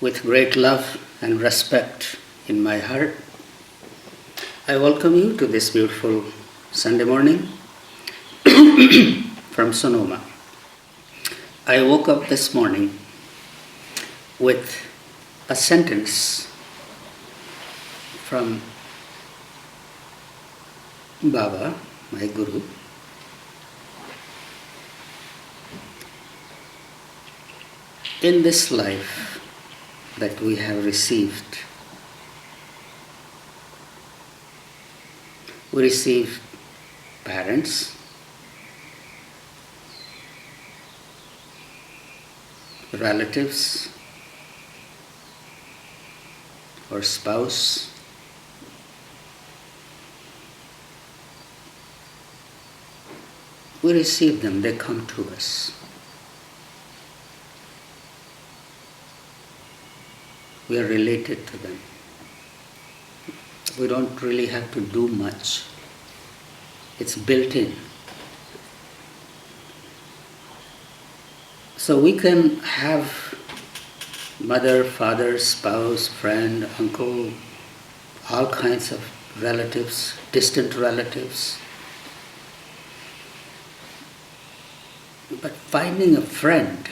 With great love and respect in my heart, I welcome you to this beautiful Sunday morning from Sonoma. I woke up this morning with a sentence from Baba, my Guru. In this life that we have received, we receive parents, relatives, or spouse, we receive them, they come to us. We are related to them. We don't really have to do much. It's built in. So we can have mother, father, spouse, friend, uncle, all kinds of relatives, distant relatives. But finding a friend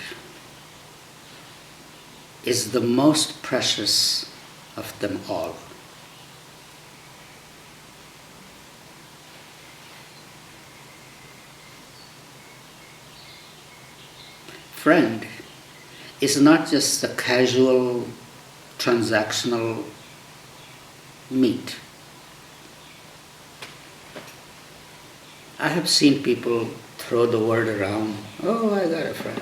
is the most precious of them all. Friend is not just a casual, transactional meet. I have seen people throw the word around, oh, I got a friend.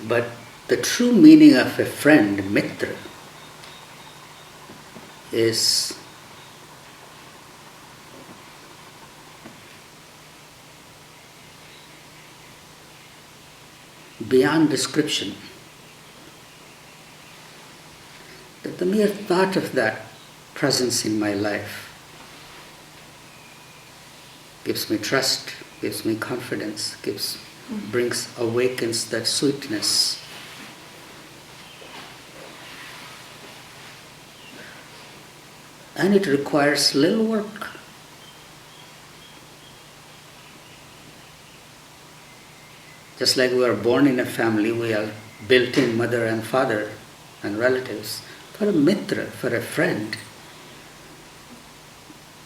But the true meaning of a friend, Mitra, is beyond description. That the mere thought of that presence in my life gives me trust, gives me confidence, awakens that sweetness. And it requires little work. Just like we are born in a family, we are built-in mother and father and relatives. For a mitra, for a friend,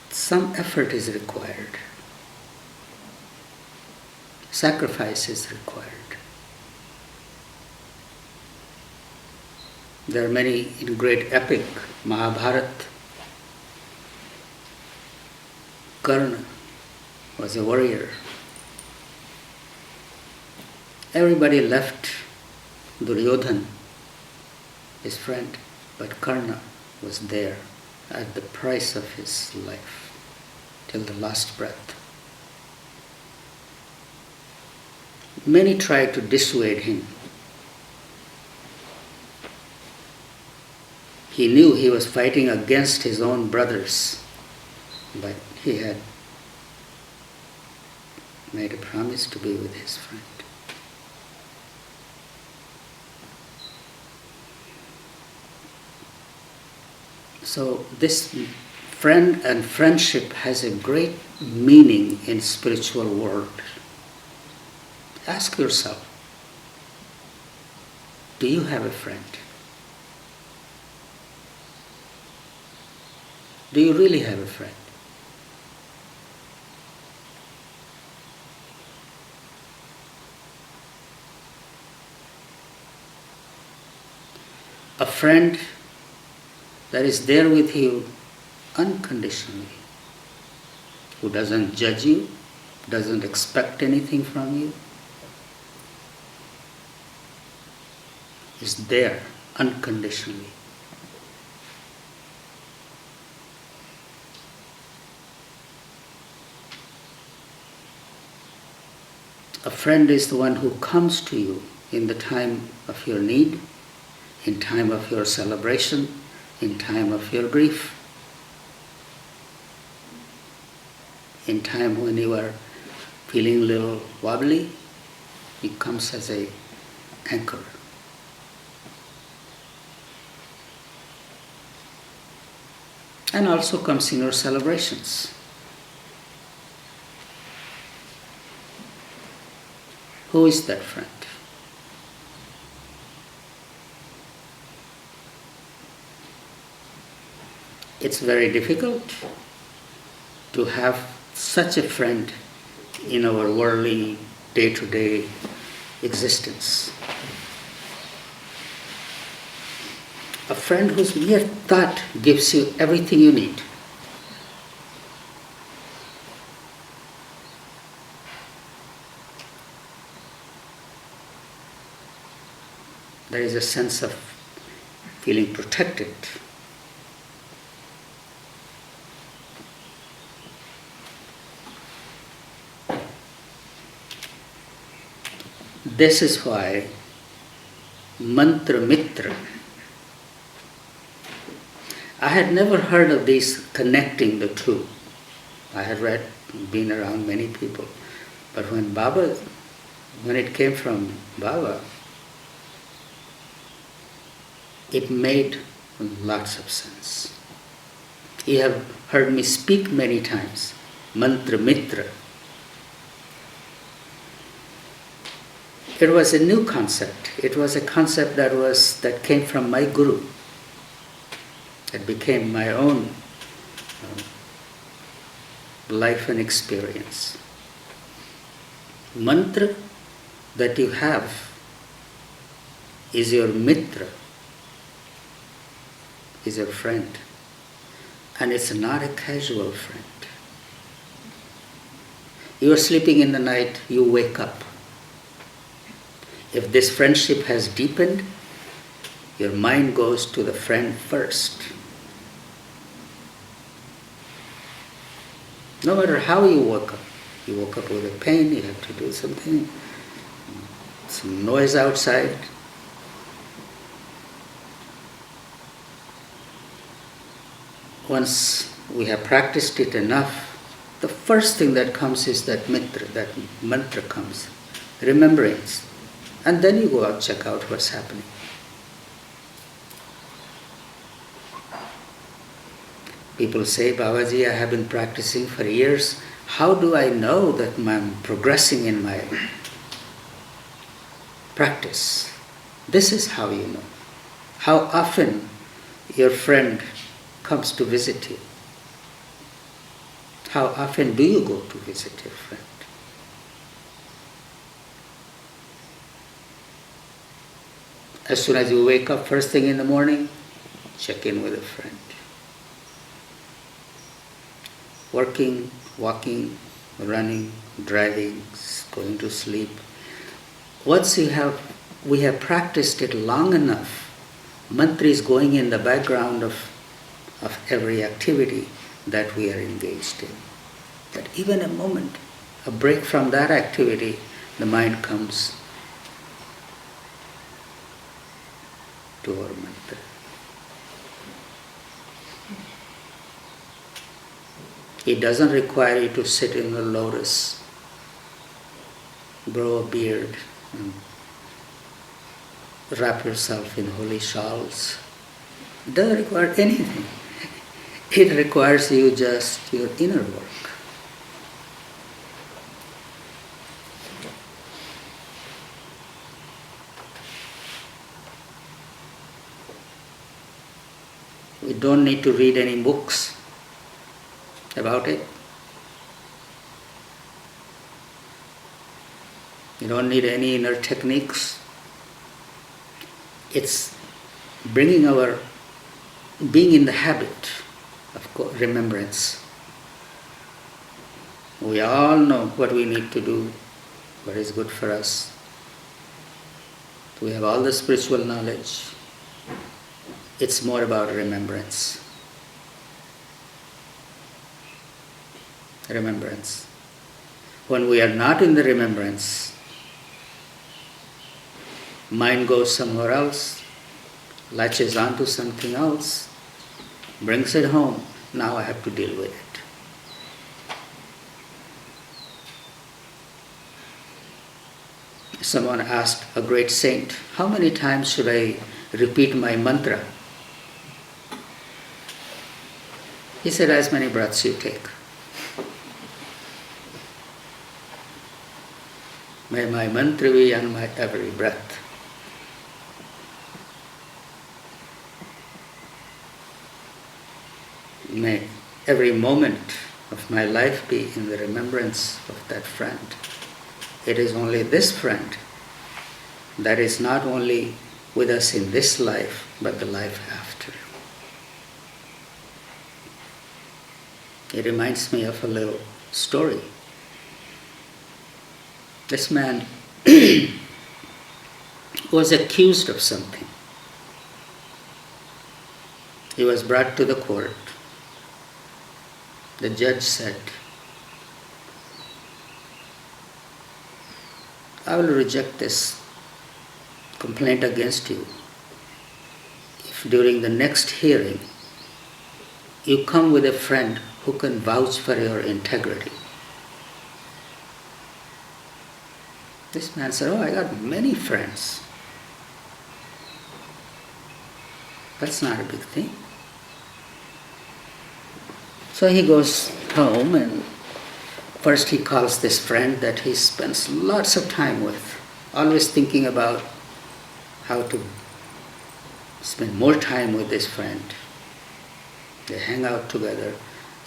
some effort is required. Sacrifice is required. There are many in great epic, Mahabharata. Karna was a warrior. Everybody left Duryodhan, his friend, but Karna was there at the price of his life till the last breath. Many tried to dissuade him. He knew he was fighting against his own brothers, but he had made a promise to be with his friend. So this friend and friendship has a great meaning in spiritual world. Ask yourself, do you have a friend? Do you really have a friend? A friend that is there with you unconditionally, who doesn't judge you, doesn't expect anything from you, is there unconditionally. A friend is the one who comes to you in the time of your need, in time of your celebration, in time of your grief, in time when you are feeling a little wobbly, he comes as an anchor. and also comes in your celebrations. Who is that friend? It's very difficult to have such a friend in our worldly, day-to-day existence. A friend whose mere thought gives you everything you need. There is a sense of feeling protected. This is why Mitra. I had never heard of these connecting the two. I had been around many people. But when it came from Baba, it made lots of sense. You have heard me speak many times, Mitra. It was a new concept. It was a concept that came from my guru. It became my own life and experience. Mantra that you have is your Mitra, is your friend. And it's not a casual friend. You are sleeping in the night, you wake up. If this friendship has deepened, your mind goes to the friend first. No matter how you woke up with a pain, you have to do something, some noise outside. Once we have practiced it enough, the first thing that comes is that mantra comes, remembrance. And then you go out, check out what's happening. People say, Babaji, I have been practicing for years. How do I know that I'm progressing in my practice? This is how you know. How often your friend comes to visit you. How often do you go to visit your friend? As soon as you wake up first thing in the morning, check in with a friend. Working, walking, running, driving, going to sleep. Once we have practiced it long enough, mantra is going in the background of every activity that we are engaged in. That even a moment, a break from that activity, the mind comes to our mantra. It doesn't require you to sit in the lotus, grow a beard, and wrap yourself in holy shawls. It doesn't require anything. It requires you just your inner work. We don't need to read any books about it. You don't need any inner techniques. It's being in the habit of remembrance. We all know what we need to do, what is good for us. We have all the spiritual knowledge. It's more about remembrance. Remembrance. When we are not in the remembrance, mind goes somewhere else, latches onto something else, brings it home. Now I have to deal with it. Someone asked a great saint, how many times should I repeat my mantra? He said, as many breaths you take. May my mantra be on my every breath. May every moment of my life be in the remembrance of that friend. It is only this friend that is not only with us in this life, but the life after. It reminds me of a little story. This man was accused of something. He was brought to the court. The judge said, I will reject this complaint against you if during the next hearing you come with a friend who can vouch for your integrity. This man said, I got many friends. That's not a big thing. So he goes home and first he calls this friend that he spends lots of time with, always thinking about how to spend more time with this friend. They hang out together.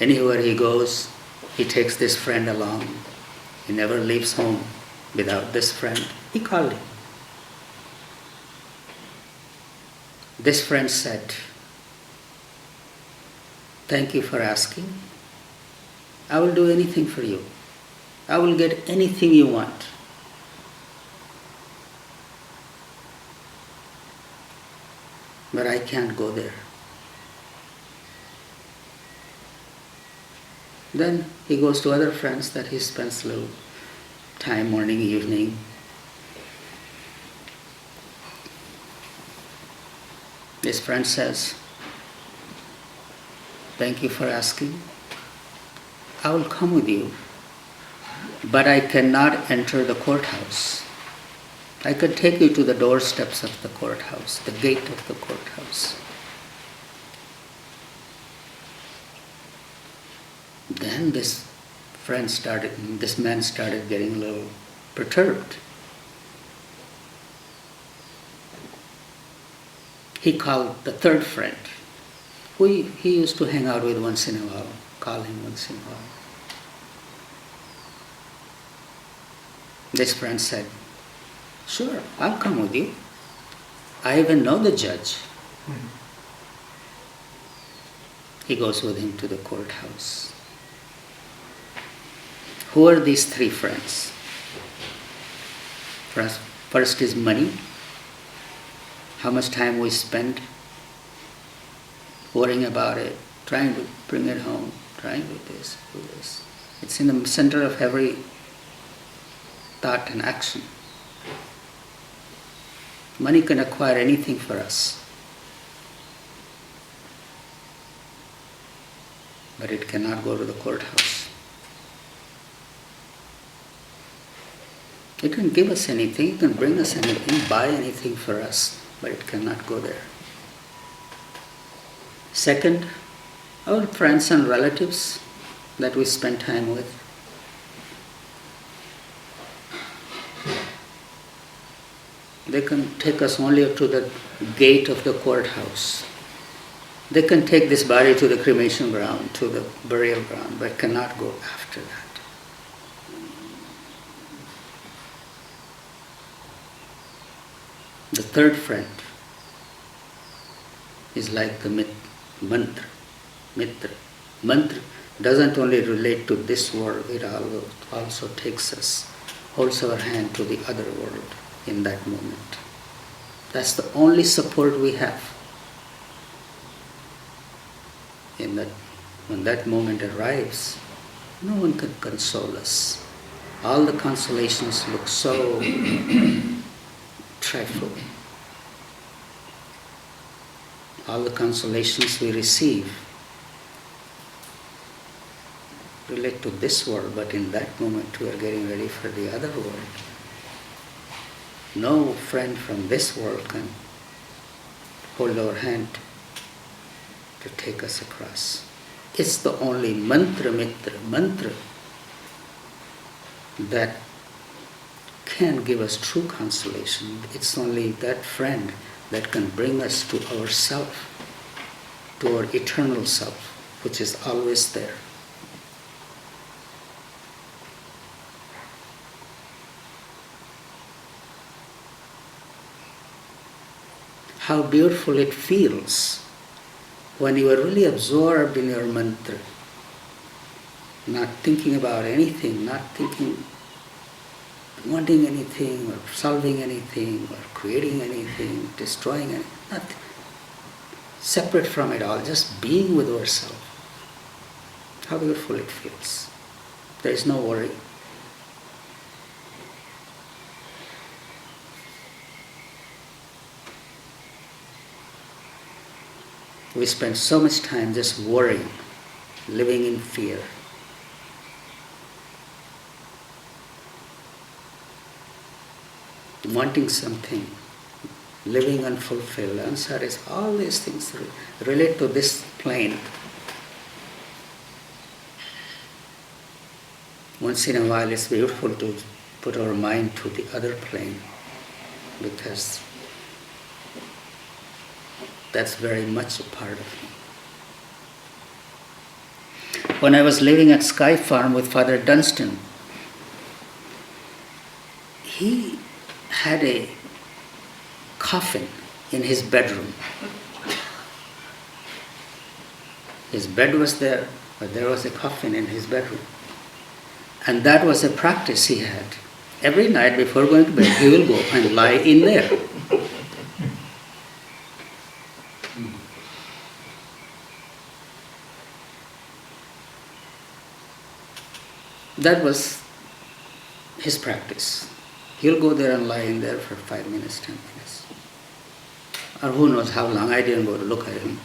Anywhere he goes, he takes this friend along. He never leaves home without this friend. He called him. This friend said, thank you for asking. I will do anything for you. I will get anything you want. But I can't go there. Then he goes to other friends that he spends a little time, morning, evening. This friend says, thank you for asking. I will come with you, but I cannot enter the courthouse. I could take you to the doorsteps of the courthouse, the gate of the courthouse. Then this man started getting a little perturbed. He called the third friend, who he used to hang out with once in a while, call him once in a while. This friend said, sure, I'll come with you. I even know the judge. He goes with him to the courthouse. Who are these three friends? First is money. How much time we spend worrying about it, trying to bring it home, trying to do this. It's in the center of every thought and action. Money can acquire anything for us, but it cannot go to the courthouse. It can give us anything, it can bring us anything, buy anything for us, but it cannot go there. Second, our friends and relatives that we spend time with. They can take us only up to the gate of the courthouse. They can take this body to the cremation ground, to the burial ground, but cannot go after that. The third friend is like the Mitra. Mitra doesn't only relate to this world, it also takes us, holds our hand to the other world in that moment. That's the only support we have. When that moment arrives, no one can console us. All the consolations look so trifling. All the consolations we receive relate to this world, but in that moment we are getting ready for the other world. No friend from this world can hold our hand to take us across. It's the only mantra, Mitra, mantra that can give us true consolation. It's only that friend that can bring us to ourself, to our eternal self, which is always there. How beautiful it feels when you are really absorbed in your mantra, not thinking about anything, not thinking, wanting anything, or solving anything, or creating anything, destroying anything, nothing. Separate from it all, just being with yourself. How beautiful it feels. There is no worry. We spend so much time just worrying, living in fear. Wanting something, living unfulfilled, unsatisfied, all these things relate to this plane. Once in a while it's beautiful to put our mind to the other plane, because that's very much a part of me. When I was living at Sky Farm with Father Dunstan, he had a coffin in his bedroom. His bed was there, but there was a coffin in his bedroom. And that was a practice he had. Every night before going to bed, he will go and lie in there. That was his practice. He'll go there and lie in there for 5 minutes, 10 minutes. Or who knows how long, I didn't go to look at him.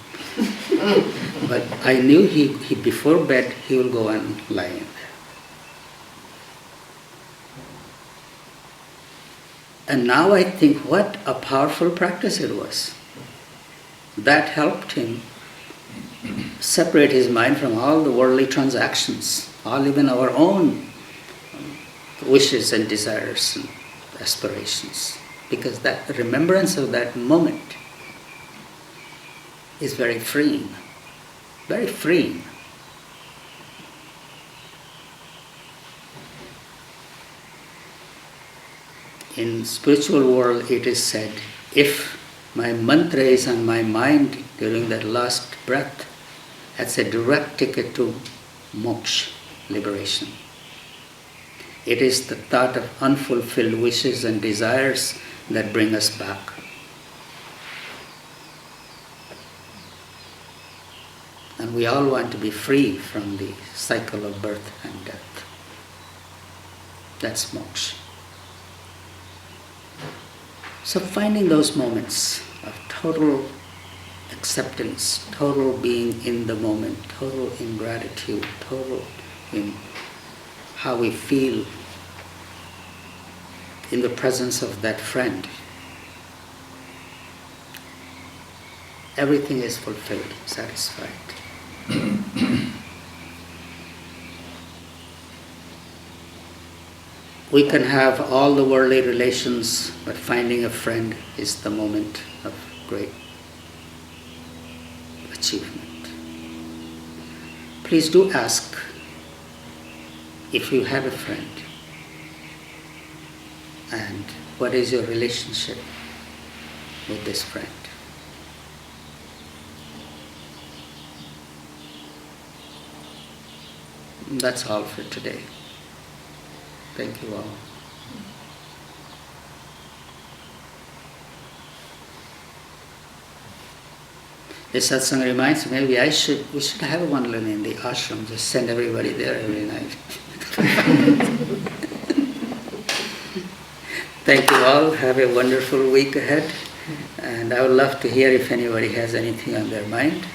But I knew he before bed, he will go and lie in there. And now I think what a powerful practice it was. That helped him separate his mind from all the worldly transactions, all even our own wishes and desires and aspirations. Because that remembrance of that moment is very freeing, very freeing. In spiritual world it is said, if my mantra is on my mind during that last breath, that's a direct ticket to moksha, liberation. It is the thought of unfulfilled wishes and desires that bring us back. And we all want to be free from the cycle of birth and death. That's moksha. So finding those moments of total acceptance, total being in the moment, total in gratitude, total in how we feel in the presence of that friend. Everything is fulfilled, satisfied. We can have all the worldly relations, but finding a friend is the moment of great achievement. Please do ask if you have a friend, and what is your relationship with this friend. That's all for today. Thank you all. This satsang reminds me, maybe we should have one in the ashram, just send everybody there every night. Thank you all. Have a wonderful week ahead. And I would love to hear if anybody has anything on their mind.